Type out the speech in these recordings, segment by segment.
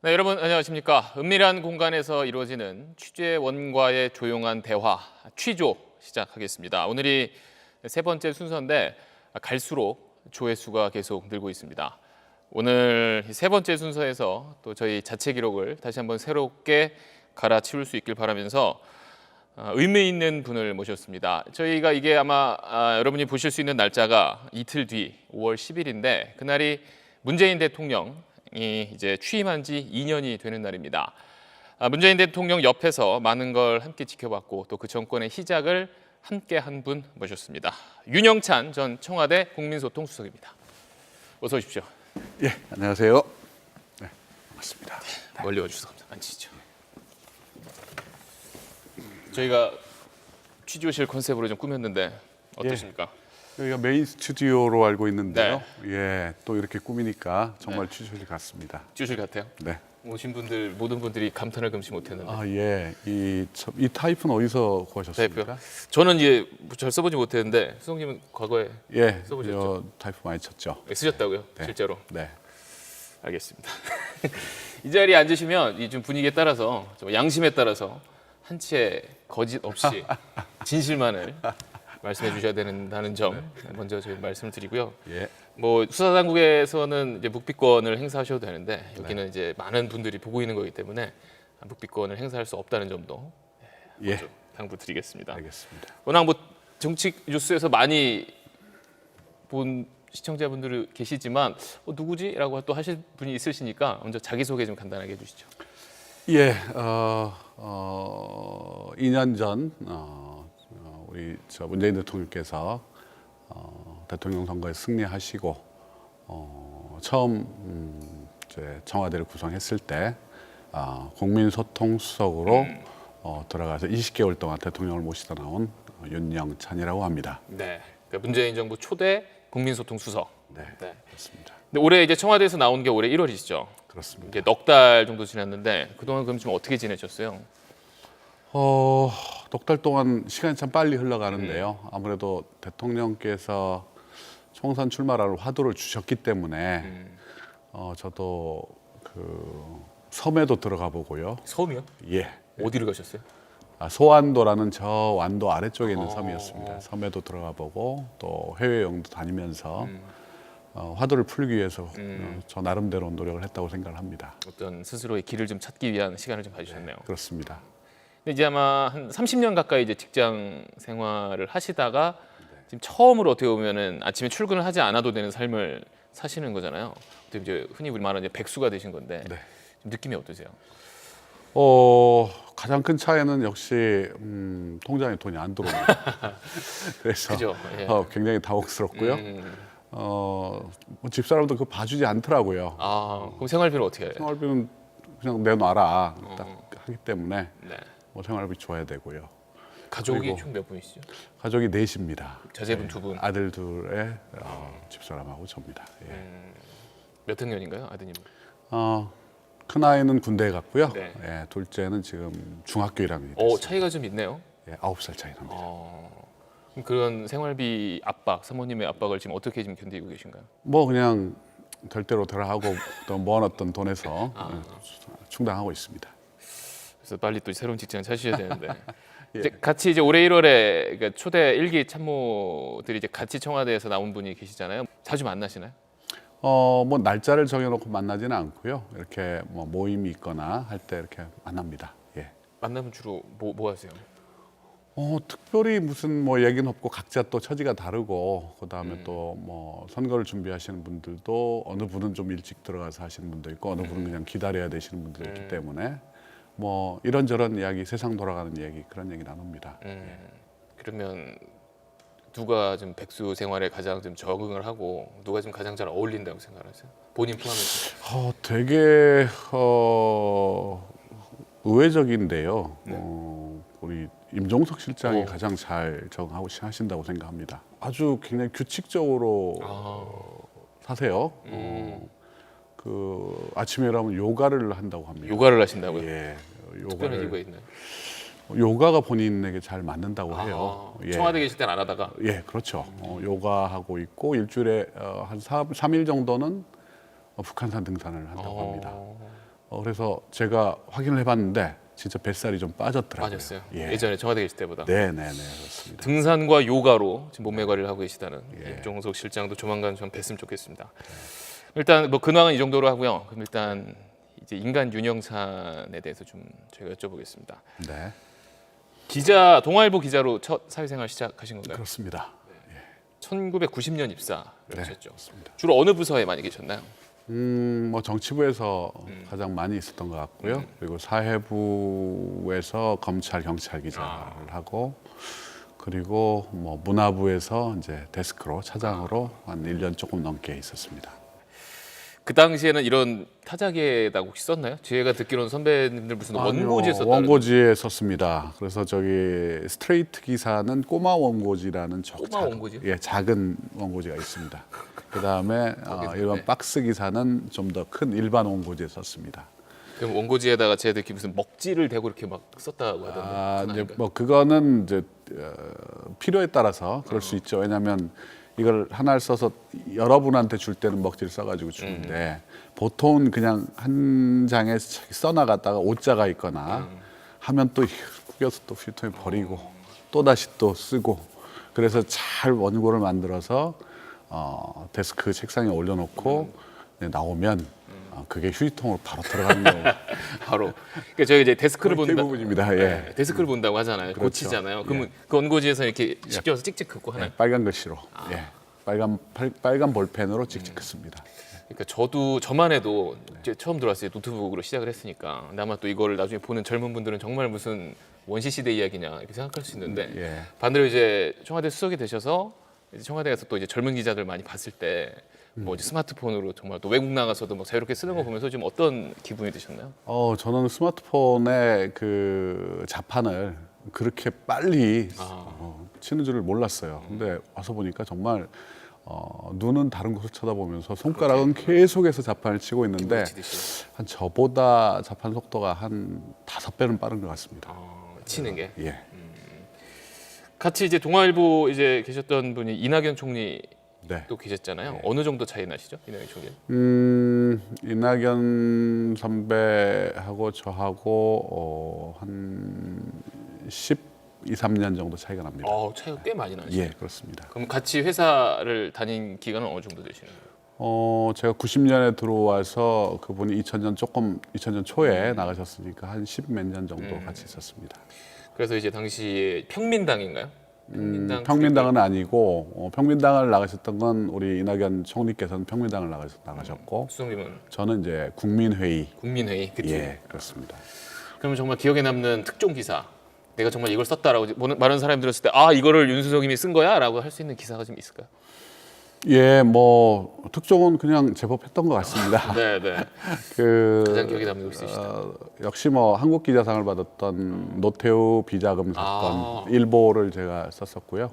네, 여러분 안녕하십니까? 은밀한 공간에서 이루어지는 취재원과의 조용한 대화, 취조 시작하겠습니다. 오늘이 세 번째 순서인데 갈수록 조회수가 계속 늘고 있습니다. 오늘 세 번째 순서에서 또 저희 자체 기록을 다시 한번 새롭게 갈아치울 수 있길 바라면서 의미 있는 분을 모셨습니다. 저희가 이게 아마 여러분이 보실 수 있는 날짜가 이틀 뒤 5월 10일인데 그날이 문재인 대통령이 이제 취임한 지 2년이 되는 날입니다. 문재인 대통령 옆에서 많은 걸 함께 지켜봤고 또 그 정권의 시작을 함께 한 분 모셨습니다. 윤영찬 전 청와대 국민소통수석입니다. 어서 오십시오. 예, 안녕하세요. 네, 반갑습니다. 멀리 와주셔서 감사합니다. 앉으시죠. 저희가 취조실 컨셉으로 좀 꾸몄는데 어떠십니까? 여기가 메인 스튜디오로 알고 있는데요. 예, 또 이렇게 꾸미니까 정말 취조실 같습니다. 취조실 같아요? 네. 오신 분들 모든 분들이 감탄을 금치 못했는데. 아, 예. 이 타입은 어디서 구하셨습니까? 타입이요? 저는 이제 잘 써보지 못했는데 수석님은 과거에 예, 써보셨죠? 타입 많이 쳤죠. 쓰셨다고요? 네. 실제로? 네. 알겠습니다. 이 자리에 앉으시면 이 좀 분위기에 따라서 좀 양심에 따라서 한치의 거짓 없이 진실만을 말씀해 주셔야 된다는 점 먼저 저희 말씀을 드리고요. 예. 뭐 수사당국에서는 이제 묵비권을 행사하셔도 되는데 여기는 이제 많은 분들이 보고 있는 거기 때문에 묵비권을 행사할 수 없다는 점도 예. 먼저 당부드리겠습니다. 알겠습니다. 워낙 뭐 정치 뉴스에서 많이 본 시청자분들이 계시지만 누구지라고 또 하실 분이 있으시니까 먼저 자기 소개 좀 간단하게 해주시죠. 예, 2년 전 우리 문재인 대통령께서 대통령 선거에 승리하시고 처음 이제 청와대를 구성했을 때 국민소통수석으로 들어가서 20개월 동안 대통령을 모시다 나온 윤영찬이라고 합니다. 네, 그러니까 문재인 정부 초대 국민소통수석. 네, 네. 그렇습니다. 근데 올해 이제 청와대에서 나온 게 올해 1월이시죠. 그렇습니다. 이제 넉 달 정도 지났는데 그동안 그럼 좀 어떻게 지내셨어요? 넉 달 동안 시간이 참 빨리 흘러가는데요. 아무래도 대통령께서 총선 출마라는 화두를 주셨기 때문에 저도 그 섬에도 들어가 보고요. 섬이요? 예. 어디를 가셨어요? 소완도라는 저 완도 아래쪽에 있는 섬이었습니다. 섬에도 들어가 보고 또 해외 여행도 다니면서 화두를 풀기 위해서 저 나름대로 노력을 했다고 생각을 합니다. 어떤 스스로의 길을 좀 찾기 위한 시간을 좀 가지셨네요. 그렇습니다. 근데 이제 아마 한 30년 가까이 이제 직장 생활을 하시다가 지금 처음으로 어떻게 보면은 아침에 출근을 하지 않아도 되는 삶을 사시는 거잖아요. 어떻게 이제 흔히 우리 말하는 이제 백수가 되신 건데 네. 좀 느낌이 어떠세요? 가장 큰 차이는 역시 통장에 돈이 안 들어옵니다. 그래서 그죠? 예. 굉장히 당혹스럽고요. 뭐 집사람도 그 봐주지 않더라고요. 그럼 생활비는 어떻게 해요? 생활비는 그냥 내놔라 딱 하기 때문에 네. 뭐 생활비 줘야 되고요. 가족이 그리고 총 몇 분이시죠? 가족이 넷입니다. 자제분 두 분. 아들 둘에 집사람하고 접니다. 예. 몇 학년인가요, 아드님? 큰 아이는 군대에 갔고요. 네. 예, 둘째는 지금 중학교 1학년이 오, 됐습니다. 차이가 좀 있네요. 예, 9살 차이 납니다. 그럼 그런 생활비 압박, 사모님의 압박을 지금 어떻게 지금 견디고 계신가요? 뭐 그냥 될 대로 하고 또 모아놨던 돈에서 충당하고 있습니다. 그래서 빨리 또 새로운 직장을 찾으셔야 되는데 예. 이제 같이 이제 올해 1월에 그러니까 초대 1기 참모들이 이제 같이 청와대에서 나온 분이 계시잖아요. 자주 만나시나요? 뭐 날짜를 정해놓고 만나지는 않고요. 이렇게 뭐 모임이 있거나 할 때 이렇게 만납니다. 예. 만나면 주로 뭐 하세요? 특별히 무슨 뭐 얘기는 없고 각자 또 처지가 다르고 그다음에 또 뭐 선거를 준비하시는 분들도 어느 분은 좀 일찍 들어가서 하시는 분도 있고 어느 분은 그냥 기다려야 되시는 분도 있기 때문에 뭐 이런저런 이야기, 세상 돌아가는 얘기 그런 얘기 나눕니다. 그러면 누가 좀 백수 생활에 가장 좀 적응을 하고 누가 좀 가장 잘 어울린다고 생각하세요? 본인 포함해서? 되게 의외적인데요. 우리 임종석 실장이 가장 잘 적응하고 하신다고 생각합니다. 아주 굉장히 규칙적으로 사세요. 그 아침에 일어나면 요가를 한다고 합니다. 요가를 하신다고요? 예, 특별한 이유가 있나요? 요가가 본인에게 잘 맞는다고 해요. 예. 청와대 계실 때는 안 하다가? 예, 그렇죠. 요가하고 있고 일주일에 한 3일 정도는 북한산 등산을 한다고 합니다. 그래서 제가 확인을 해봤는데 진짜 뱃살이 좀 빠졌더라고요. 빠졌어요. 예. 예전에 청와대 계실 때보다. 네네네 그렇습니다. 등산과 요가로 지금 몸매 관리를 하고 계시다는 예. 임종석 실장도 조만간 좀 뵀으면 좋겠습니다. 일단 뭐 근황은 이 정도로 하고요. 그럼 일단 이제 인간 윤영찬에 대해서 좀 저희가 여쭤보겠습니다. 네 기자 동아일보 기자로 첫 사회생활 시작하신 건가요? 그렇습니다. 1990년 입사를 네, 하셨죠. 그렇습니다. 주로 어느 부서에 많이 계셨나요? 뭐 정치부에서 가장 많이 있었던 것 같고요. 그리고 사회부에서 검찰 경찰 기자를 하고 그리고 뭐 문화부에서 이제 데스크로 차장으로 한 1년 조금 넘게 있었습니다. 그 당시에는 이런 타자계에다 혹시 썼나요? 제가 듣기로는 선배님들 무슨 원고지에 썼다는. 원고지에 썼습니다. 그래서 저기 스트레이트 기사는 꼬마 원고지라는 꼬마 원고지요? 예, 작은 원고지가 있습니다. 그다음에 일반 네. 박스 기사는 좀 더 큰 일반 원고지에 썼습니다. 그럼 원고지에다가 제가 듣기 무슨 먹지를 대고 이렇게 막 썼다고 하던데. 그건 이제 아닌가요? 뭐 그거는 이제 필요에 따라서 그럴 수 있죠. 왜냐하면 이걸 하나를 써서 여러분한테 줄 때는 먹지를 써가지고 주는데 보통은 그냥 한 장에 써나갔다가 오자가 있거나 하면 또 구겨서 또 휴통에 버리고 또 다시 또 쓰고 그래서 잘 원고를 만들어서 데스크 책상에 올려놓고 나오면 그게 휴지통으로 바로 들어가는 거고 바로. 그러니까 저희 이제 데스크를 거의 본다. 대부분입니다. 예. 네, 데스크를 본다고 하잖아요. 그렇죠. 고치잖아요. 그러면 그 원고지에서 이렇게 시켜서 찍찍 긋고 하나요? 네, 빨간 글씨로 예. 빨간 볼펜으로 찍찍 긋습니다. 그러니까 저만 해도 이제 처음 들어왔을 때 노트북으로 시작을 했으니까 근데 아마 또 이거를 나중에 보는 젊은 분들은 정말 무슨 원시 시대 이야기냐 이렇게 생각할 수 있는데 예. 반대로 이제 청와대 수석이 되셔서 이제 청와대 가서 또 이제 젊은 기자들 많이 봤을 때 뭐 이제 스마트폰으로 정말 또 외국 나가서도 뭐 자유롭게 쓰는 거 보면서 좀 어떤 기분이 드셨나요? 저는 스마트폰의 그 자판을 그렇게 빨리 치는 줄을 몰랐어요. 근데 와서 보니까 정말 눈은 다른 곳을 쳐다보면서 손가락은 계속해서 자판을 치고 있는데 치듯이. 한 저보다 자판 속도가 한 5배는 빠른 것 같습니다. 치는 게. 예. 같이 이제 동아일보 이제 계셨던 분이 이낙연 총리 네. 또 계셨잖아요. 어느 정도 차이 나시죠? 이낙연 총리. 이낙연 선배하고 저하고 한 12, 3년 정도 차이가 납니다. 차이가 꽤 많이 나시죠. 예, 그렇습니다. 그럼 같이 회사를 다닌 기간은 어느 정도 되시는 거예요? 제가 90년에 들어와서 그분이 2000년 초에 나가셨으니까 한 10 몇 년 정도 같이 있었습니다. 그래서 이제 당시에 평민당인가요? 평민당은 아니고 평민당을 나가셨던 건 우리 이낙연 총리께서는 평민당을 나가셨고 수석님은 저는 이제 국민회의. 국민회의 그치? 예, 그렇습니다. 그러면 정말 기억에 남는 특종 기사 내가 정말 이걸 썼다라고 많은 사람이 들었을 때 이거를 윤수석님이 쓴 거야라고 할 수 있는 기사가 좀 있을까요? 예, 뭐 특종은 그냥 제법 했던 것 같습니다. 네. 가장 기억에 남는 거 있으시다. 역시 뭐 한국 기자상을 받았던 노태우 비자금 사건 일보를 제가 썼었고요.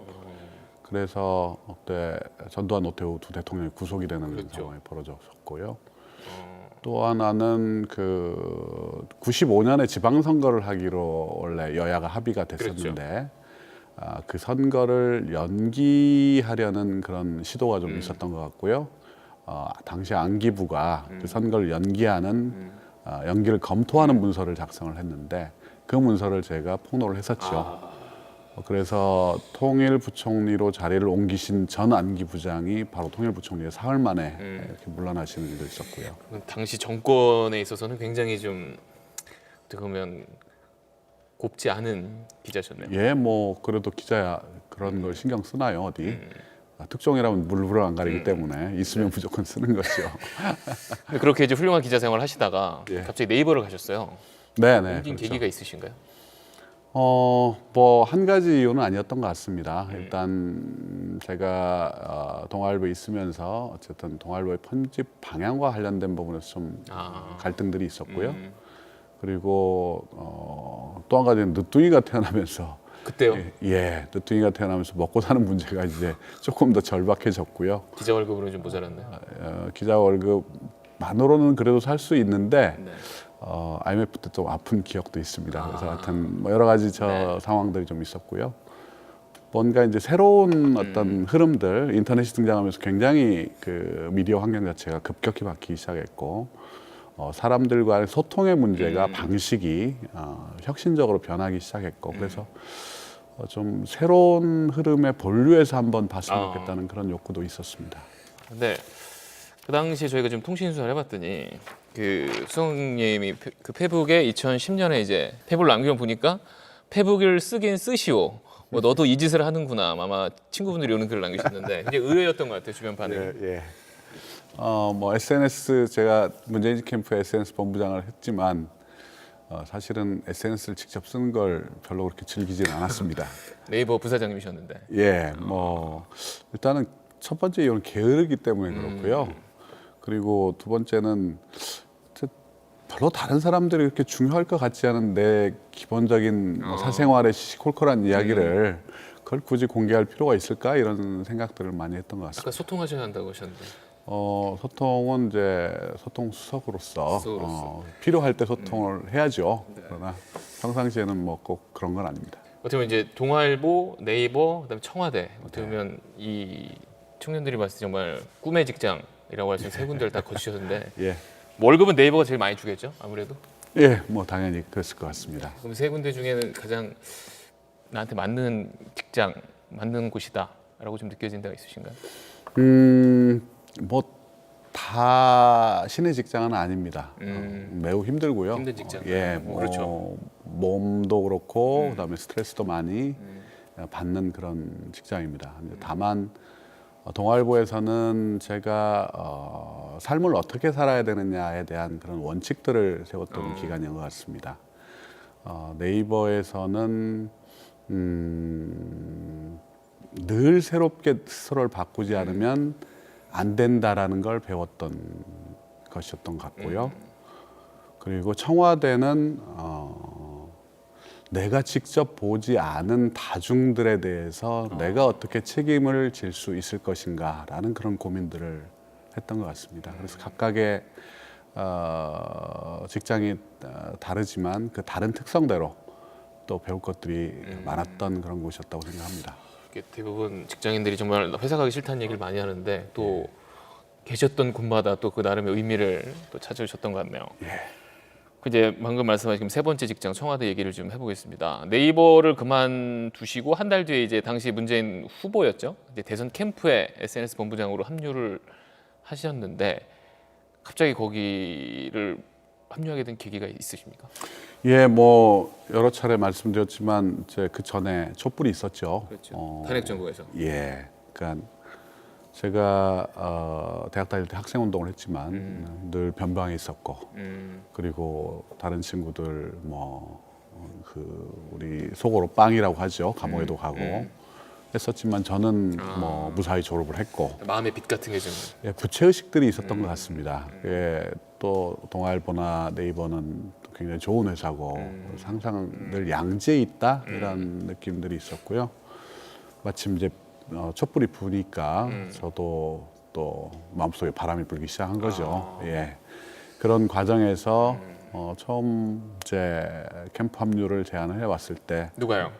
그래서 그때 전두환 노태우 두 대통령이 구속이 되는 그렇죠. 상황이 벌어졌었고요. 또 하나는 그 95년에 지방선거를 하기로 원래 여야가 합의가 됐었는데 그 선거를 연기하려는 그런 시도가 좀 있었던 것 같고요. 당시 안기부가 그 선거를 연기하는 연기를 검토하는 문서를 작성을 했는데 그 문서를 제가 폭로를 했었죠. 그래서 통일부총리로 자리를 옮기신 전 안기부장이 바로 통일부총리의 사흘 만에 이렇게 물러나시는 일도 있었고요. 당시 정권에 있어서는 굉장히 좀 어떻게 보면 곱지 않은 기자셨네요. 예, 뭐 그래도 기자야 그런 걸 신경 쓰나요 어디? 특종이라면 물불을 안 가리기 때문에 있으면 무조건 쓰는 거죠. 그렇게 이제 훌륭한 기자 생활을 하시다가 예. 갑자기 네이버를 가셨어요. 네네. 옮긴 그렇죠. 계기가 있으신가요? 뭐 한 가지 이유는 아니었던 것 같습니다. 일단 제가 동아일보에 있으면서 어쨌든 동아일보의 편집 방향과 관련된 부분에서 좀 갈등들이 있었고요. 그리고 또 한 가지는 늦둥이가 태어나면서 그때요? 예, 늦둥이가 태어나면서 먹고 사는 문제가 이제 조금 더 절박해졌고요. 기자 월급으로는 좀 모자랐네요. 기자 월급만으로는 그래도 살 수 있는데 네. IMF 때 좀 아픈 기억도 있습니다. 그래서 하여튼 뭐 여러 가지 상황들이 좀 있었고요. 뭔가 이제 새로운 어떤 흐름들, 인터넷이 등장하면서 굉장히 그 미디어 환경 자체가 급격히 바뀌기 시작했고 사람들과의 소통의 문제가 방식이 혁신적으로 변하기 시작했고 그래서 좀 새로운 흐름의 본류에서 한번 봤으면 좋겠다는 그런 욕구도 있었습니다. 근데 그 당시에 저희가 좀 통신 수사를 해봤더니 그 수석님이 그 페북에 2010년에 이제 페북을 남겨 보니까 페북을 쓰긴 쓰시오. 뭐 너도 이 짓을 하는구나. 아마 친구분들이 오는 글을 남기셨는데 굉장히 의외였던 것 같아요. 주변 반응이. 예. 뭐 SNS 제가 문재인 캠프의 SNS 본부장을 했지만 사실은 SNS를 직접 쓰는 걸 별로 그렇게 즐기지는 않았습니다. 네이버 부사장님이셨는데. 예, 뭐 일단은 첫 번째 이유는 게으르기 때문에 그렇고요. 그리고 두 번째는 별로 다른 사람들이 그렇게 중요할 것 같지 않은 내 기본적인 뭐 사생활의 시시콜콜한 이야기를 그걸 굳이 공개할 필요가 있을까 이런 생각들을 많이 했던 것 같습니다. 아까 소통하셔야 한다고 하셨는데. 소통은 이제 소통 수석으로서 필요할 때 소통을 해야죠. 그러나 평상시에는 뭐 꼭 그런 건 아닙니다. 어떻게 보면 이제 동아일보, 네이버, 그다음에 청와대 어떻게 보면 이 청년들이 봤을 때 정말 꿈의 직장이라고 할 수 있는 세 군데를 다 거치셨는데 예, 월급은 네이버가 제일 많이 주겠죠? 아무래도. 예, 뭐 당연히 그랬을 것 같습니다. 그럼 세 군데 중에는 가장 나한테 맞는 직장, 맞는 곳이다라고 좀 느껴진 데가 있으신가요? 뭐 다 신의 직장은 아닙니다. 매우 힘들고요. 힘든 직장. 뭐 그렇죠. 몸도 그렇고 그다음에 스트레스도 많이 받는 그런 직장입니다. 근데 다만 동아일보에서는 제가 삶을 어떻게 살아야 되느냐에 대한 그런 원칙들을 세웠던 기간인 것 같습니다. 네이버에서는 늘 새롭게 스스로를 바꾸지 않으면 안 된다라는 걸 배웠던 것이었던 것 같고요. 그리고 청와대는 내가 직접 보지 않은 다중들에 대해서 내가 어떻게 책임을 질 수 있을 것인가라는 그런 고민들을 했던 것 같습니다. 그래서 각각의 직장이 다르지만 그 다른 특성대로 또 배울 것들이 많았던 그런 곳이었다고 생각합니다. 이게 대부분 직장인들이 정말 회사 가기 싫다는 얘기를 많이 하는데 또 계셨던 곳마다 또 그 나름의 의미를 또 찾으셨던 것 같네요. 이제 방금 말씀하신 세 번째 직장 청와대 얘기를 좀 해보겠습니다. 네이버를 그만두시고 한 달 뒤에 이제 당시 문재인 후보였죠. 이제 대선 캠프에 SNS 본부장으로 합류를 하셨는데 갑자기 거기를 합류하게 된 계기가 있으십니까? 예, 뭐 여러 차례 말씀드렸지만 그 전에 촛불이 있었죠. 그렇죠. 탄핵 정부에서. 예, 그러니까 제가 대학 다닐 때 학생 운동을 했지만 늘 변방에 있었고 그리고 다른 친구들 우리 속어로 빵이라고 하죠. 감옥에도 가고 했었지만 저는 뭐 무사히 졸업을 했고 마음의 빛 같은 게 좀. 예, 부채 의식들이 있었던 것 같습니다. 예, 또 동아일보나 네이버는 굉장히 좋은 회사고 항상 늘 양지에 있다 이런 느낌들이 있었고요. 마침 이제 촛불이 부니까 저도 또 마음속에 바람이 불기 시작한 거죠. 예, 그런 과정에서 처음 이제 캠프 합류를 제안을 해왔을 때 누가요?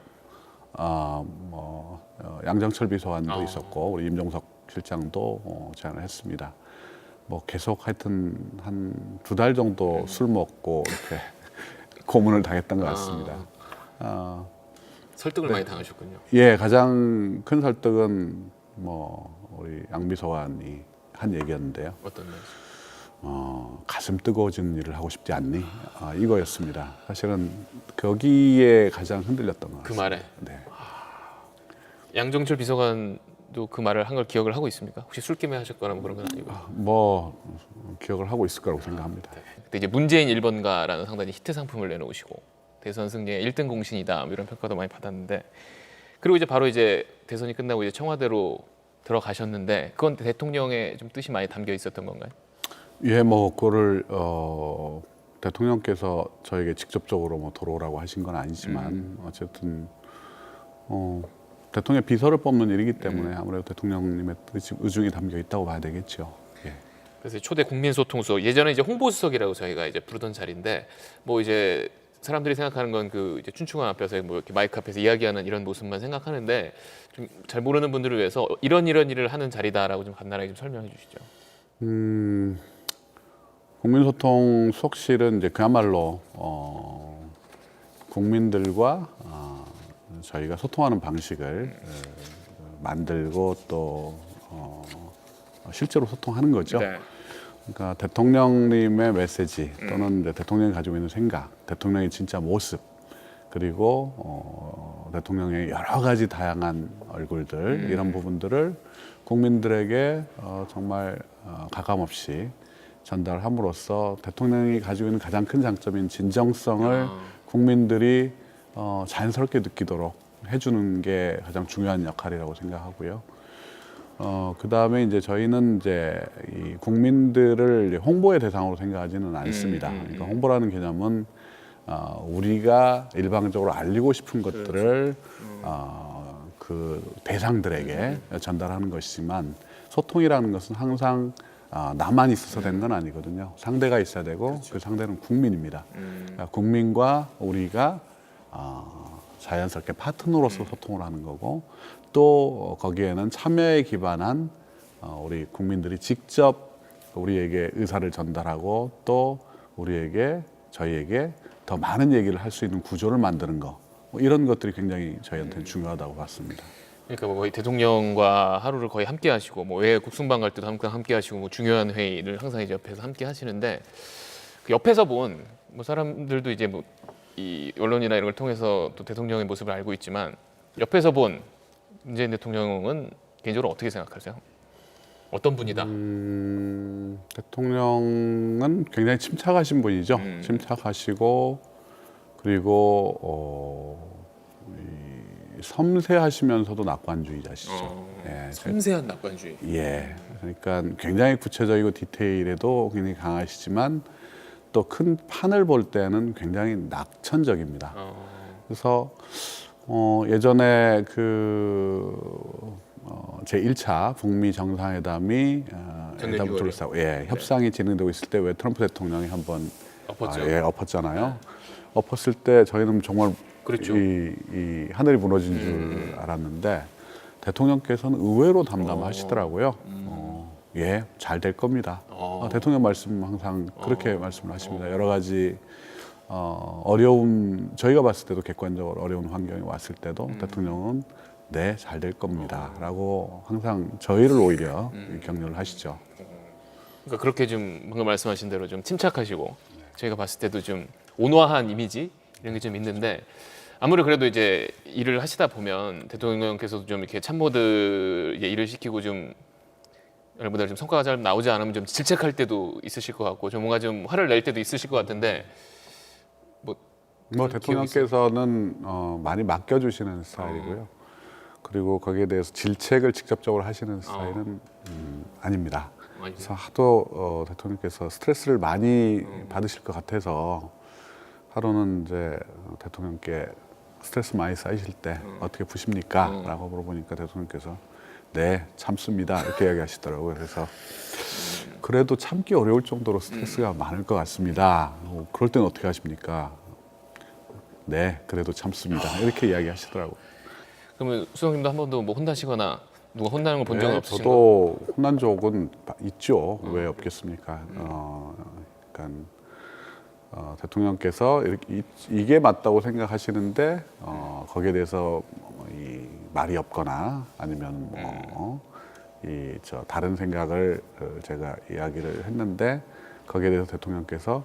양정철 비서관도 있었고 우리 임종석 실장도 제안을 했습니다. 뭐 계속 하여튼 한 2달 정도 술 먹고 이렇게 고문을 당했던 것 같습니다. 설득을 많이 당하셨군요. 예, 가장 큰 설득은 우리 양 비서관이 한 얘기였는데요. 어떤 말씀? 가슴 뜨거워지는 일을 하고 싶지 않니? 이거였습니다. 사실은 거기에 가장 흔들렸던 것 같습니다. 그 말에? 네. 양정철 비서관도 그 말을 한 걸 기억을 하고 있습니까? 혹시 술김에 하셨거나 뭐 그런 건 아니고? 뭐 기억을 하고 있을 거라고 생각합니다. 그때 이제 문재인 1번가라는 상당히 히트 상품을 내놓으시고 대선 승리의 1등 공신이다 뭐 이런 평가도 많이 받았는데 그리고 이제 바로 이제 대선이 끝나고 이제 청와대로 들어가셨는데 그건 대통령의 좀 뜻이 많이 담겨 있었던 건가요? 예, 뭐 그거를 대통령께서 저에게 직접적으로 뭐 들어오라고 하신 건 아니지만 어쨌든 대통령 비서를 뽑는 일이기 때문에 아무래도 대통령님의 뜻이 의중이 담겨 있다고 봐야 되겠죠. 예. 그래서 초대 국민소통수석 예전에 이제 홍보수석이라고 저희가 이제 부르던 자리인데 뭐 이제 사람들이 생각하는 건 그 이제 춘추관 앞에서 뭐 이렇게 마이크 앞에서 이야기하는 이런 모습만 생각하는데 좀 잘 모르는 분들을 위해서 이런 일을 하는 자리다라고 좀 간단하게 좀 설명해 주시죠. 국민소통 수석실은 이제 그야말로 국민들과 저희가 소통하는 방식을 만들고 또 실제로 소통하는 거죠. 네. 그러니까 대통령님의 메시지 또는 이제 대통령이 가지고 있는 생각, 대통령의 진짜 모습, 그리고 대통령의 여러 가지 다양한 얼굴들 이런 부분들을 국민들에게 정말 가감없이 전달함으로써 대통령이 가지고 있는 가장 큰 장점인 진정성을 국민들이 자연스럽게 느끼도록 해주는 게 가장 중요한 역할이라고 생각하고요. 그 다음에 이제 저희는 이제 이 국민들을 홍보의 대상으로 생각하지는 않습니다. 그러니까 홍보라는 개념은 우리가 일방적으로 알리고 싶은 것들을 그 대상들에게 전달하는 것이지만 소통이라는 것은 항상 나만 있어서 되는 건 아니거든요. 상대가 있어야 되고 그렇죠. 그 상대는 국민입니다. 그러니까 국민과 우리가 자연스럽게 파트너로서 소통을 하는 거고 또 거기에는 참여에 기반한 우리 국민들이 직접 우리에게 의사를 전달하고 또 저희에게 더 많은 얘기를 할 수 있는 구조를 만드는 거 뭐 이런 것들이 굉장히 저희한테는 중요하다고 봤습니다. 그러니까 뭐 거의 대통령과 하루를 거의 함께 하시고 뭐 외 국순방 갈 때도 항상 함께 하시고 뭐 중요한 회의를 항상 이제 옆에서 함께 하시는데 그 옆에서 본 뭐 사람들도 이제 뭐 이 언론이나 이런 걸 통해서 또 대통령의 모습을 알고 있지만 옆에서 본 문재인 대통령은 개인적으로 어떻게 생각하세요? 어떤 분이다? 대통령은 굉장히 침착하신 분이죠. 침착하시고 그리고 섬세하시면서도 낙관주의자시죠. 예, 섬세한 낙관주의. 예, 그러니까 굉장히 구체적이고 디테일에도 굉장히 강하시지만 또 큰 판을 볼 때는 굉장히 낙천적입니다. 그래서 예전에 제 1차 북미 정상회담이 회담을 둘러싸고 협상이 진행되고 있을 때 왜 트럼프 대통령이 한번 엎었잖아요. 엎었을 때 저희는 정말 그렇죠. 이 하늘이 무너진 줄 알았는데 대통령께서는 의외로 담담하시더라고요. 잘 될 겁니다. 대통령 말씀 항상 그렇게 말씀을 하십니다. 여러 가지 어려운 저희가 봤을 때도 객관적으로 어려운 환경이 왔을 때도 대통령은 네, 잘 될 겁니다. 라고 항상 저희를 오히려 격려를 하시죠. 그러니까 그렇게 좀 방금 말씀하신 대로 좀 침착하시고 저희가 봤을 때도 좀 온화한 이미지 이런 게 좀 있는데 아무리 그래도 이제 일을 하시다 보면 대통령께서도 좀 이렇게 참모들 일을 시키고 좀 여러분들 좀 성과가 잘 나오지 않으면 좀 질책할 때도 있으실 것 같고 좀 뭔가 좀 화를 낼 때도 있으실 것 같은데 뭐 대통령께서는 많이 맡겨주시는 스타일이고요. 그리고 거기에 대해서 질책을 직접적으로 하시는 스타일은 아닙니다. 그래서 하도 대통령께서 스트레스를 많이 받으실 것 같아서 하루는 이제 대통령께 스트레스 많이 쌓이실 때 어떻게 푸십니까? 라고 물어보니까 대통령께서 네, 참습니다. 이렇게 이야기하시더라고요. 그래서 그래도 참기 어려울 정도로 스트레스가 많을 것 같습니다. 그럴 때는 어떻게 하십니까? 네, 그래도 참습니다. 이렇게 이야기하시더라고요. 그러면 수석님도 한 번도 뭐 혼나시거나 누가 혼나는 걸 본 적은 없으신가요? 저도 혼난 적은 있죠. 왜 없겠습니까? 그러니까 대통령께서 이게 맞다고 생각하시는데 거기에 대해서 이 말이 없거나 아니면 다른 생각을 제가 이야기를 했는데 거기에 대해서 대통령께서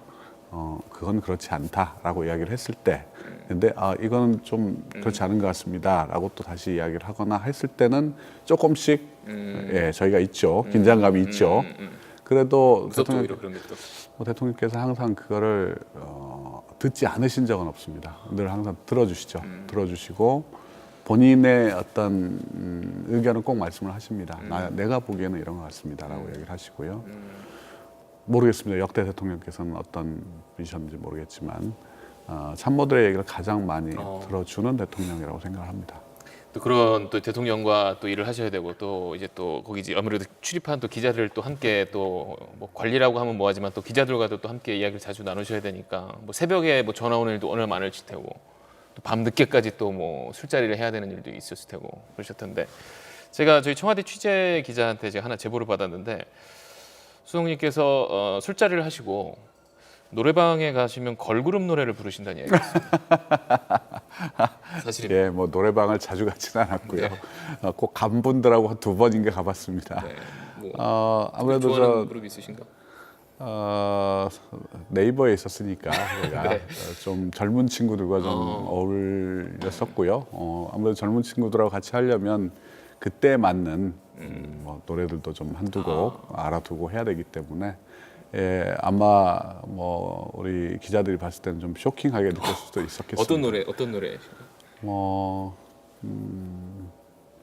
그건 그렇지 않다라고 이야기를 했을 때 근데 이건 좀 그렇지 않은 것 같습니다라고 또 다시 이야기를 하거나 했을 때는 조금씩 저희가 있죠. 긴장감이 있죠. 그래도 대통령께서 항상 그거를 듣지 않으신 적은 없습니다. 늘 항상 들어주시죠. 들어주시고 본인의 어떤 의견은 꼭 말씀을 하십니다. 내가 보기에는 이런 것 같습니다라고 얘기를 하시고요. 모르겠습니다. 역대 대통령께서는 어떤 분이셨는지 모르겠지만 참모들의 얘기를 가장 많이 들어주는 대통령이라고 생각을 합니다. 또 그런 또 대통령과 또 일을 하셔야 되고 또 이제 또 거기 이제 아무래도 출입한 또 기자들 또 함께 또 뭐 관리라고 하면 뭐하지만 또 기자들과도 또 함께 이야기를 자주 나누셔야 되니까 뭐 새벽에 뭐 전화 오는 일도 워낙 많으실 테고 또 밤 늦게까지 또 뭐 술자리를 해야 되는 일도 있었을 테고 그러셨던데 제가 저희 청와대 취재 기자한테 제가 하나 제보를 받았는데 수홍님께서 술자리를 하시고 노래방에 가시면 걸그룹 노래를 부르신다는 얘기가 있어요. 사실입니다. 예, 뭐 노래방을 자주 가지는 않았고요. 네. 꼭 간 분들하고 한 2번인가 가봤습니다. 네. 뭐 아무래도 좋아하는 그룹 있으신가? 네이버에 있었으니까 제가 네. 좀 젊은 친구들과 좀 어울렸었고요. 아무래도 젊은 친구들하고 같이 하려면 그때 맞는 뭐 노래들도 좀 한두 곡 알아두고 해야 되기 때문에 예, 아마 뭐 우리 기자들이 봤을 때는 좀 쇼킹하게 느낄 수도 있었겠습니다. 어떤 노래? 뭐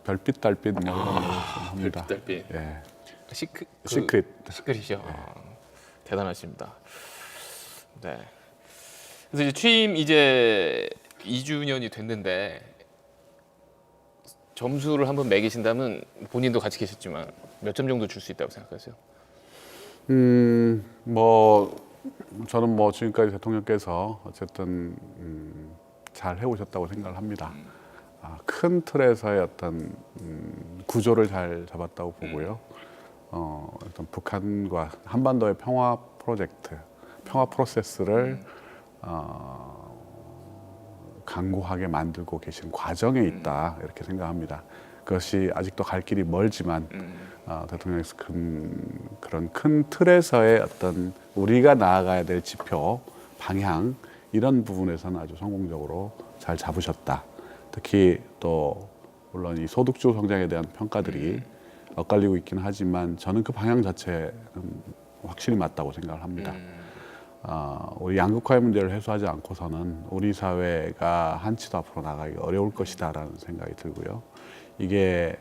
별빛 달빛 뭐 이런 노래 좀 합니다. 별빛. 예, 시크릿. 시크릿. 시크릿이요. 대단하십니다. 네. 그래서 이제 취임 이제 2주년이 됐는데 점수를 한번 매기신다면 본인도 같이 계셨지만 몇 점 정도 줄 수 있다고 생각하세요? 뭐 저는 뭐 지금까지 대통령께서 어쨌든 잘 해오셨다고 생각을 합니다. 큰 틀에서의 어떤 구조를 잘 잡았다고 보고요. 어떤 북한과 한반도의 평화 프로젝트, 평화 프로세스를 강고하게 만들고 계신 과정에 있다 이렇게 생각합니다. 그것이 아직도 갈 길이 멀지만 대통령께서 그런 큰 틀에서의 어떤 우리가 나아가야 될 지표, 방향 이런 부분에서는 아주 성공적으로 잘 잡으셨다. 특히 또 물론 이 소득주 성장에 대한 평가들이 엇갈리고 있기는 하지만 저는 그 방향 자체는 확실히 맞다고 생각을 합니다. 우리 양극화의 문제를 해소하지 않고서는 우리 사회가 한치도 앞으로 나가기 어려울 것이다라는 생각이 들고요. 이게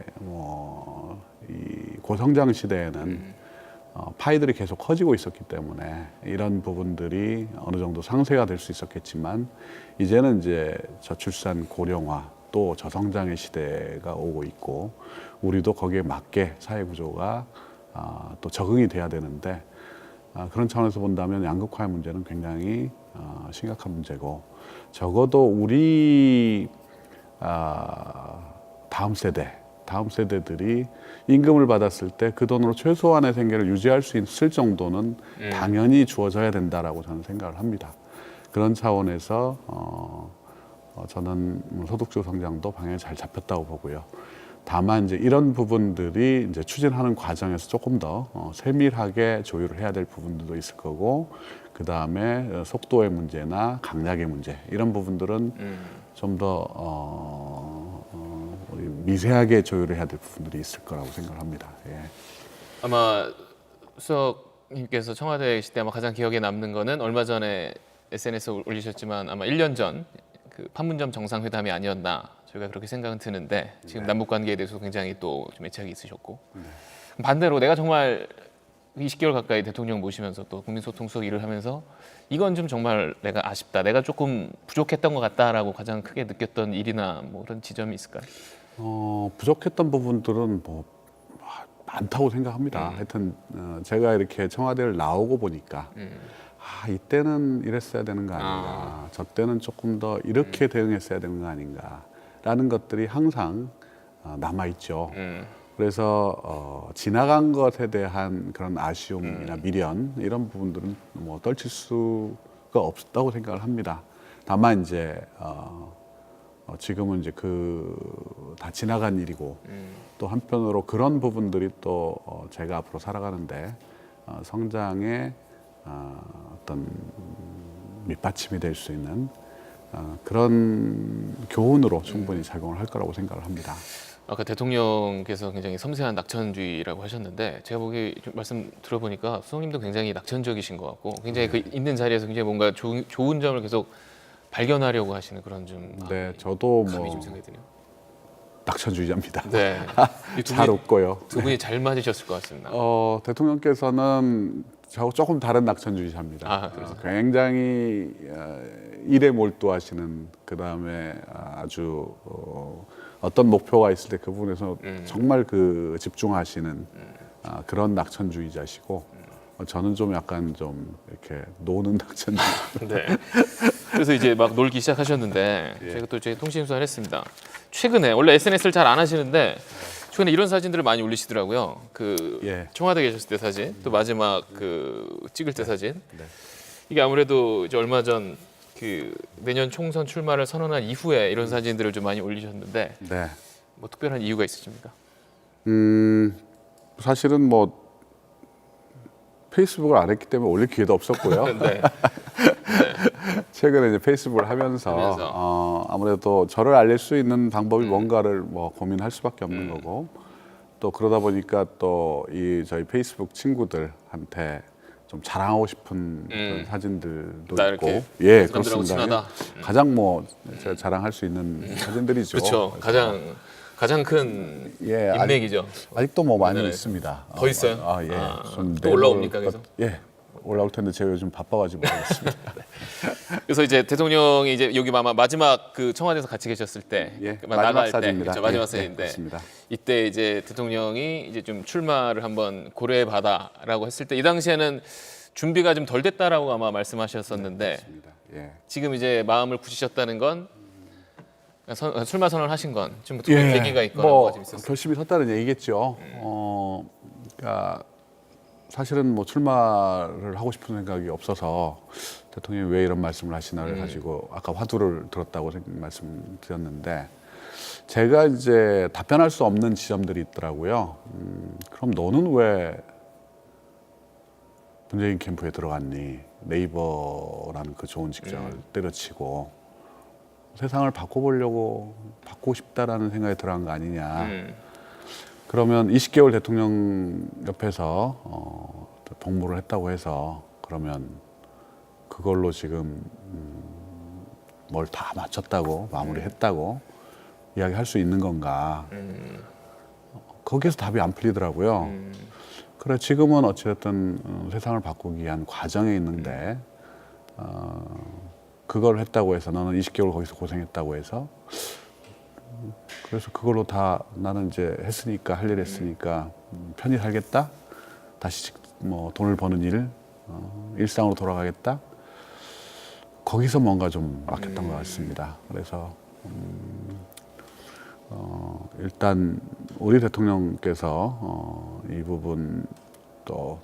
이 고성장 시대에는 파이들이 계속 커지고 있었기 때문에 이런 부분들이 어느 정도 상쇄가 될 수 있었겠지만 이제는 이제 저출산 고령화 또 저성장의 시대가 오고 있고 우리도 거기에 맞게 사회 구조가 또 적응이 돼야 되는데 그런 차원에서 본다면 양극화의 문제는 굉장히 심각한 문제고 적어도 우리 다음 세대들이 임금을 받았을 때 그 돈으로 최소한의 생계를 유지할 수 있을 정도는 당연히 주어져야 된다라고 저는 생각을 합니다. 그런 차원에서 저는 소득주 성장도 방향이 잘 잡혔다고 보고요. 다만 이제 이런 부분들이 이제 추진하는 과정에서 조금 더 세밀하게 조율을 해야 될 부분들도 있을 거고, 그 다음에 속도의 문제나 강약의 문제 이런 부분들은 좀 더 미세하게 조율을 해야 될 부분들이 있을 거라고 생각합니다. 예. 아마 수석님께서 청와대에 계실 때 아마 가장 기억에 남는 거는 얼마 전에 SNS에 올리셨지만 아마 1년 전 그 판문점 정상회담이 아니었나 저희가 그렇게 생각은 드는데 지금 남북 관계에 대해서 굉장히 또 좀 애착이 있으셨고 반대로 내가 정말 20개월 가까이 대통령 모시면서 또 국민소통수석 일을 하면서 이건 좀 정말 내가 아쉽다, 내가 조금 부족했던 것 같다라고 가장 크게 느꼈던 일이나 뭐 그런 지점이 있을까요? 부족했던 부분들은 뭐 많다고 생각합니다. 하여튼 제가 이렇게 청와대를 나오고 보니까 이때는 이랬어야 되는 거 아닌가, 저 때는 조금 더 이렇게 대응했어야 되는 거 아닌가라는 것들이 항상 남아 있죠. 그래서 지나간 것에 대한 그런 아쉬움이나 미련 이런 부분들은 뭐 떨칠 수가 없다고 생각을 합니다. 다만 이제 지금은 이제 다 지나간 일이고 또 한편으로 그런 부분들이 또 제가 앞으로 살아가는데 성장의 어떤 밑받침이 될 수 있는 그런 교훈으로 충분히 작용을 할 거라고 생각을 합니다. 아까 대통령께서 굉장히 섬세한 낙천주의라고 하셨는데 제가 보기 좀 말씀 들어보니까 수석님도 굉장히 낙천적이신 것 같고 굉장히 그 있는 자리에서 굉장히 뭔가 좋은 점을 계속 발견하려고 하시는 그런 좀 네, 저도 감이 뭐 좀 생각이 드네요. 낙천주의자입니다. 네, 잘 웃고요. 두 분이 잘 맞으셨을 것 같습니다. 대통령께서는 저하고 조금 다른 낙천주의자입니다. 그러세요? 굉장히 일에 몰두하시는, 그 다음에 아주 어떤 목표가 있을 때 그 부분에서 정말 그 집중하시는 그런 낙천주의자시고 저는 좀 약간 좀 이렇게 노는 낙천주의. 네. 그래서 이제 막 놀기 시작하셨는데 제가 또 이제 통신 수사를 했습니다. 최근에 원래 SNS를 잘 안 하시는데 최근에 이런 사진들을 많이 올리시더라고요. 그 예. 청와대 계셨을 때 사진, 또 마지막 그 찍을 때 사진. 네. 이게 아무래도 이제 얼마 전 그 내년 총선 출마를 선언한 이후에 이런 사진들을 좀 많이 올리셨는데 네. 뭐 특별한 이유가 있으십니까? 사실은 뭐 페이스북을 안 했기 때문에 올릴 기회도 없었고요. 네. 최근에 이제 페이스북을 하면서 아무래도 저를 알릴 수 있는 방법이 뭔가를 뭐 고민할 수밖에 없는 거고, 또 그러다 보니까 또 이 저희 페이스북 친구들한테 좀 자랑하고 싶은 그런 사진들도 나 있고, 이렇게 예, 사람들하고 그렇습니다. 친하다. 가장 뭐 제가 자랑할 수 있는 사진들이죠. 그렇죠. 가장 큰 예, 인맥이죠. 아직도 뭐 많이 네네. 있습니다. 더 있어요? 예. 아, 좀 또 올라옵니까, 내볼 계속? 예, 올라올 텐데 제가 요즘 바빠가지고 모르겠습니다. 그래서 이제 대통령이 이제 여기 아마 마지막 그 청와대에서 같이 계셨을 때 예, 그 마지막 나갈 때, 사진입니다. 그렇죠, 마지막 예, 사진인데 그렇습니다. 이때 이때 이제 대통령이 이제 좀 출마를 한번 고려해봐다라고 했을 때 이 당시에는 준비가 좀 덜 됐다라고 아마 말씀하셨었는데 그렇습니다. 예. 지금 이제 마음을 굳히셨다는 건 출마 선언하신 건 좀 특별한 계기가 있거나 뭐 뭐가 좀 있었어요. 결심이 섰다는 얘기겠죠. 그러니까 사실은 뭐 출마를 하고 싶은 생각이 없어서 대통령이 왜 이런 말씀을 하시나를 가지고 아까 화두를 들었다고 말씀드렸는데, 제가 이제 답변할 수 없는 지점들이 있더라고요. 그럼 너는 왜 문재인 캠프에 들어갔니? 네이버라는 그 좋은 직장을 때려치고 세상을 바꿔보려고, 바꾸고 싶다라는 생각이 들어간 거 아니냐. 그러면 20개월 대통령 옆에서 복무를 했다고 해서 그러면 그걸로 지금 뭘 다 마쳤다고, 마무리했다고 이야기할 수 있는 건가. 거기에서 답이 안 풀리더라고요. 그래, 지금은 어찌됐든 세상을 바꾸기 위한 과정에 있는데 그걸 했다고 해서, 너는 20개월 거기서 고생했다고 해서, 그래서 그걸로 다 나는 이제 했으니까, 할 일 했으니까 편히 살겠다, 다시 뭐 돈을 버는 일, 일상으로 돌아가겠다, 거기서 뭔가 좀 막혔던 것 같습니다. 그래서 일단 우리 대통령께서 이 부분 또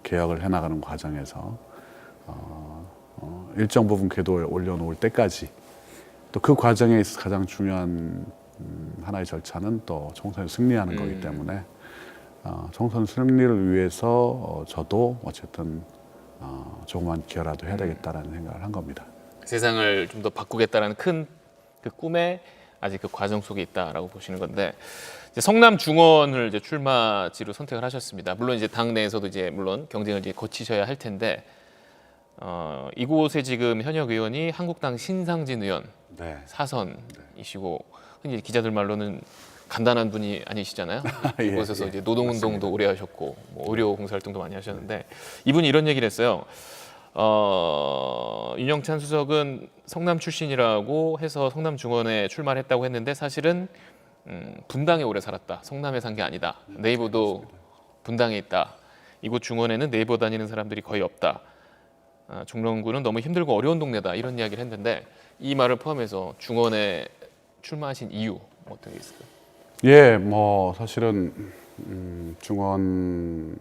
개혁을 해나가는 과정에서 일정 부분 궤도에 올려놓을 때까지, 또 그 과정에 있어서 가장 중요한 하나의 절차는 또 총선에 승리하는 거기 때문에 총선 승리를 위해서 저도 어쨌든 조그만 기여라도 해야 되겠다라는 생각을 한 겁니다. 세상을 좀 더 바꾸겠다라는 큰 그 꿈에 아직 그 과정 속에 있다라고 보시는 건데, 이제 성남 중원을 이제 출마지로 선택을 하셨습니다. 물론 이제 당 내에서도 이제 물론 경쟁을 이제 거치셔야 할 텐데, 이곳에 지금 현역 의원이 한국당 신상진 의원 네. 사선이시고, 흔히 기자들 말로는 간단한 분이 아니시잖아요. 예, 이곳에서 예. 이제 노동운동도 오래 하셨고, 뭐 의료 봉사활동도 많이 하셨는데, 이분이 이런 얘기를 했어요. 윤영찬 수석은 성남 출신이라고 해서 성남 중원에 출마를 했다고 했는데, 사실은 분당에 오래 살았다. 성남에 산 게 아니다. 네이버도 분당에 있다. 이곳 중원에는 네이버 다니는 사람들이 거의 없다. 종로구는 너무 힘들고 어려운 동네다. 이런 이야기를 했는데, 이 말을 포함해서 중원에 출마하신 이유 어떤 게 있을까요? 예, 뭐 사실은 중원을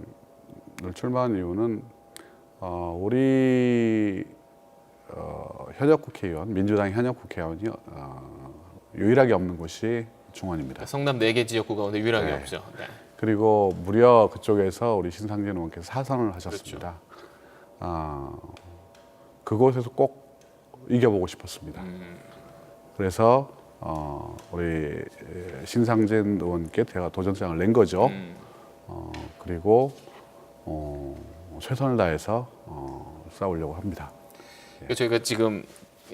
출마한 이유는 우리 현역 국회의원, 민주당 현역 국회의원이 유일하게 없는 곳이 중원입니다. 성남 4개 지역구 가운데 유일하게 네. 없죠. 네. 그리고 무려 그쪽에서 우리 신상진 의원께서 사선을 하셨습니다. 그곳에서 꼭 이겨보고 싶었습니다. 그래서 우리 신상진 의원께 제가 도전장을 낸 거죠. 그리고 최선을 다해서 싸우려고 합니다. 저희가 지금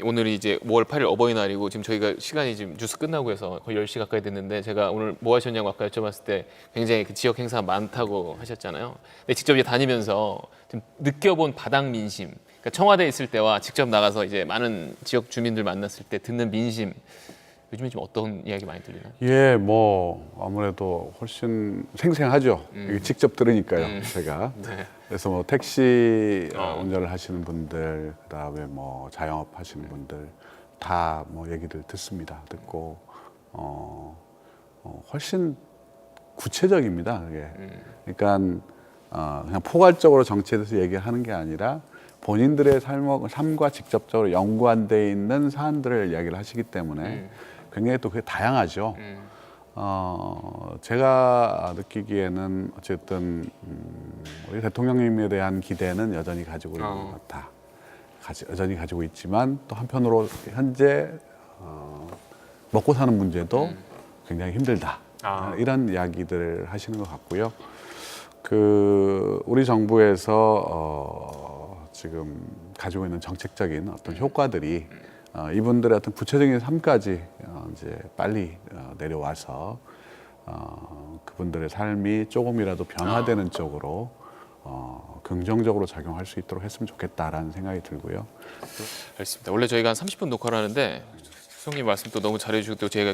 오늘이 이제 5월 8일 어버이날이고, 지금 저희가 시간이 지금 뉴스 끝나고 해서 거의 10시 가까이 됐는데, 제가 오늘 뭐 하셨냐고 아까 여쭤봤을 때 굉장히 그 지역 행사 많다고 하셨잖아요. 근데 직접 이제 다니면서 좀 느껴본 바닥 민심, 그러니까 청와대에 있을 때와 직접 나가서 이제 많은 지역 주민들 만났을 때 듣는 민심, 요즘에 좀 어떤 이야기 많이 들리나요? 예, 뭐 아무래도 훨씬 생생하죠. 이게 직접 들으니까요, 제가. 네. 그래서 뭐 택시 운전을 하시는 분들, 그다음에 뭐 자영업 하시는 분들 다 뭐 얘기를 듣습니다. 듣고 훨씬 구체적입니다. 그게. 그러니까 그냥 포괄적으로 정치에 대해서 얘기하는 게 아니라 본인들의 삶과 직접적으로 연관돼 있는 사안들을 이야기를 하시기 때문에 굉장히 또 그게 다양하죠. 제가 느끼기에는 어쨌든 우리 대통령님에 대한 기대는 여전히 가지고 있는 것 같다. 여전히 가지고 있지만 또 한편으로 현재 먹고 사는 문제도 굉장히 힘들다. 이런 이야기들을 하시는 것 같고요. 우리 정부에서 지금 가지고 있는 정책적인 어떤 효과들이 이분들의 어떤 구체적인 삶까지 이제 빨리 내려와서 그분들의 삶이 조금이라도 변화되는 쪽으로 긍정적으로 작용할 수 있도록 했으면 좋겠다라는 생각이 들고요. 알겠습니다. 원래 저희가 한 30분 녹화를 하는데 수석님 말씀도 너무 잘해주고 또 제가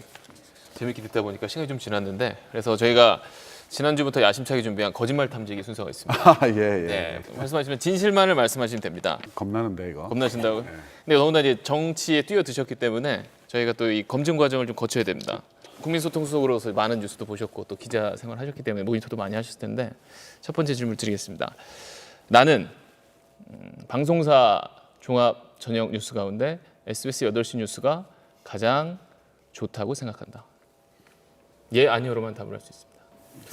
재밌게 듣다 보니까 시간이 좀 지났는데 그래서 저희가 지난주부터 야심차게 준비한 거짓말 탐지기 순서가 있습니다. 예. 네, 말씀하시면 진실만을 말씀하시면 됩니다. 겁나는데 이거. 겁나신다고요? 근데 너무나 이제 정치에 뛰어드셨기 때문에 저희가 또 이 검증 과정을 좀 거쳐야 됩니다. 국민소통수석으로서 많은 뉴스도 보셨고 또 기자 생활하셨기 때문에 모니터도 많이 하셨을 텐데 첫 번째 질문 드리겠습니다. 나는 방송사 종합 저녁 뉴스 가운데 SBS 8시 뉴스가 가장 좋다고 생각한다. 예, 아니요로만 답을 할 수 있습니다.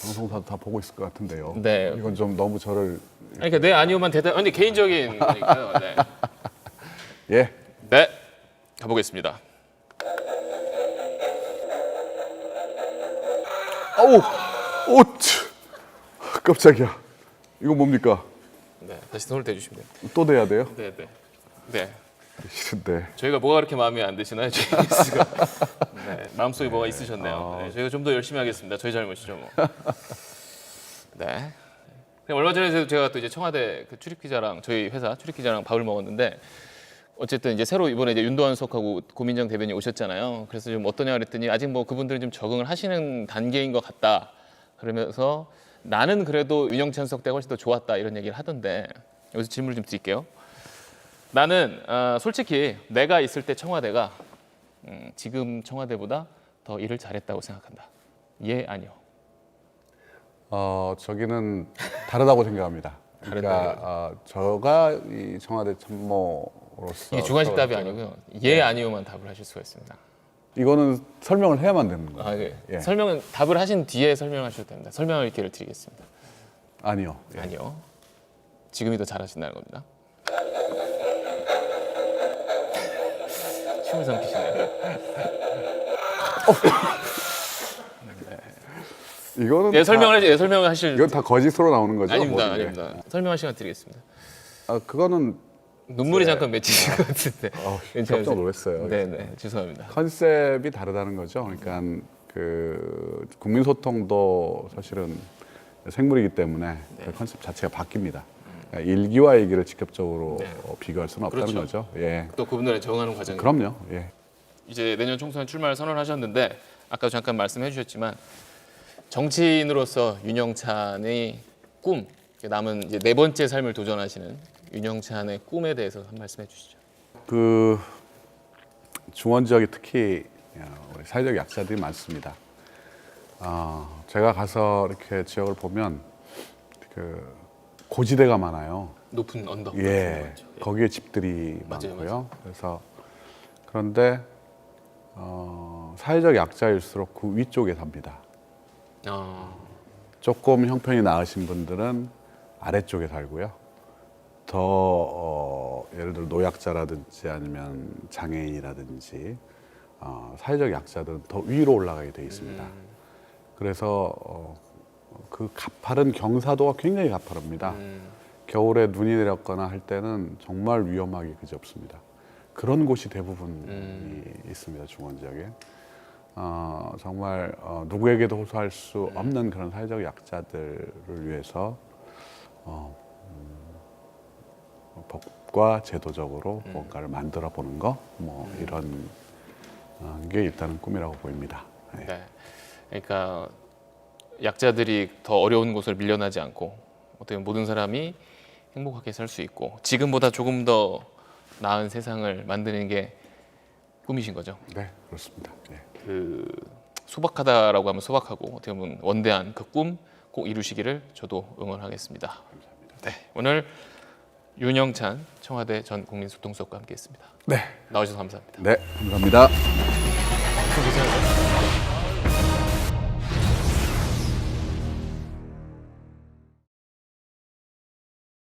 방송사도 다 보고 있을 것 같은데요. 네. 이건 좀 너무 저를. 그러니까 네, 아니요만 대답. 아니 개인적인 거니까요. 네. 예. 네, 가보겠습니다. 아우, 깜짝이야. 이거 뭡니까? 네, 다시 손을 대주시면 됩니다. 또 대야 돼요? 네. 네. 싫은데. 저희가 뭐가 그렇게 마음에 안 드시나요? 저희 뉴스가. 네, 마음속에 뭐가 있으셨네요. 네, 저희가 좀 더 열심히 하겠습니다. 저희 잘못이죠 뭐. 네. 얼마 전에 제가 또 이제 청와대 그 출입 기자랑 저희 회사 출입 기자랑 밥을 먹었는데 어쨌든 이제 새로 이번에 이제 윤도한 수석하고 고민정 대변인 오셨잖아요. 그래서 좀 어떠냐 그랬더니 아직 뭐 그분들은 좀 적응을 하시는 단계인 것 같다. 그러면서 나는 그래도 윤영찬 수석 때가 훨씬 더 좋았다 이런 얘기를 하던데 여기서 질문을 좀 드릴게요. 나는 솔직히 내가 있을 때 청와대가 지금 청와대보다 더 일을 잘했다고 생각한다. 예, 아니요. 저기는 다르다고 생각합니다. 그러니까 저가 이 청와대 참모로서 이게 주관식 답이 아니고요. 예, 아니요만 답을 하실 수가 있습니다. 이거는 설명을 해야만 되는 거예요. 아, 네. 예. 설명은 답을 하신 뒤에 설명하셔도 됩니다. 설명할 기회를 드리겠습니다. 아니요. 예. 아니요. 지금이 더 잘하신다는 겁니다. 춤을 삼키시네요. 이거는 예, 설명을 하실. 이건 다 거짓으로 나오는 거죠? 아닙니다, 뭐 이게. 아닙니다. 설명할 시간 드리겠습니다. 그거는 눈물이 잠깐 맺히신 것 같은데. 깜짝 놀랐어요. 네, 죄송합니다. 컨셉이 다르다는 거죠. 그러니까 국민소통도 사실은 생물이기 때문에 그 컨셉 자체가 바뀝니다. 그러니까 일기와 일기를 직접적으로 비교할 수는 없다는 그렇죠. 거죠. 예. 또 그분들의 적응하는 과정이. 그럼요. 예. 이제 내년 총선 출마를 선언하셨는데 아까 잠깐 말씀해 주셨지만 정치인으로서 윤영찬의 꿈, 남은 이제 네 번째 삶을 도전하시는 윤영찬의 꿈에 대해서 한 말씀 해주시죠. 중원 지역에 특히 우리 사회적 약자들이 많습니다. 제가 가서 이렇게 지역을 보면 고지대가 많아요. 높은 언덕. 예, 같은 거 있죠. 거기에 집들이 맞아요, 많고요. 그래서 그런데 사회적 약자일수록 그 위쪽에 삽니다. 조금 형편이 나으신 분들은 아래쪽에 살고요. 더 예를 들어 노약자라든지 아니면 장애인이라든지 사회적 약자들은 더 위로 올라가게 돼 있습니다. 그래서 그 가파른 경사도가 굉장히 가파릅니다. 겨울에 눈이 내렸거나 할 때는 정말 위험하기 그지없습니다. 그런 곳이 대부분이 있습니다. 중원 지역에. 정말 누구에게도 호소할 수 없는 그런 사회적 약자들을 위해서 법과 제도적으로 뭔가를 만들어 보는 거, 뭐 이런 게 일단은 꿈이라고 보입니다. 네. 네. 그러니까 약자들이 더 어려운 곳을 밀려나지 않고 어떻게 모든 사람이 행복하게 살 수 있고 지금보다 조금 더 나은 세상을 만드는 게 꿈이신 거죠. 네, 그렇습니다. 네. 그 소박하다라고 하면 소박하고 어떻게 보면 원대한 그 꿈 꼭 이루시기를 저도 응원하겠습니다. 네, 오늘 윤영찬 청와대 전 국민소통수석과 함께했습니다. 네, 나와주셔서 감사합니다. 네, 감사합니다. 고생하셨습니다.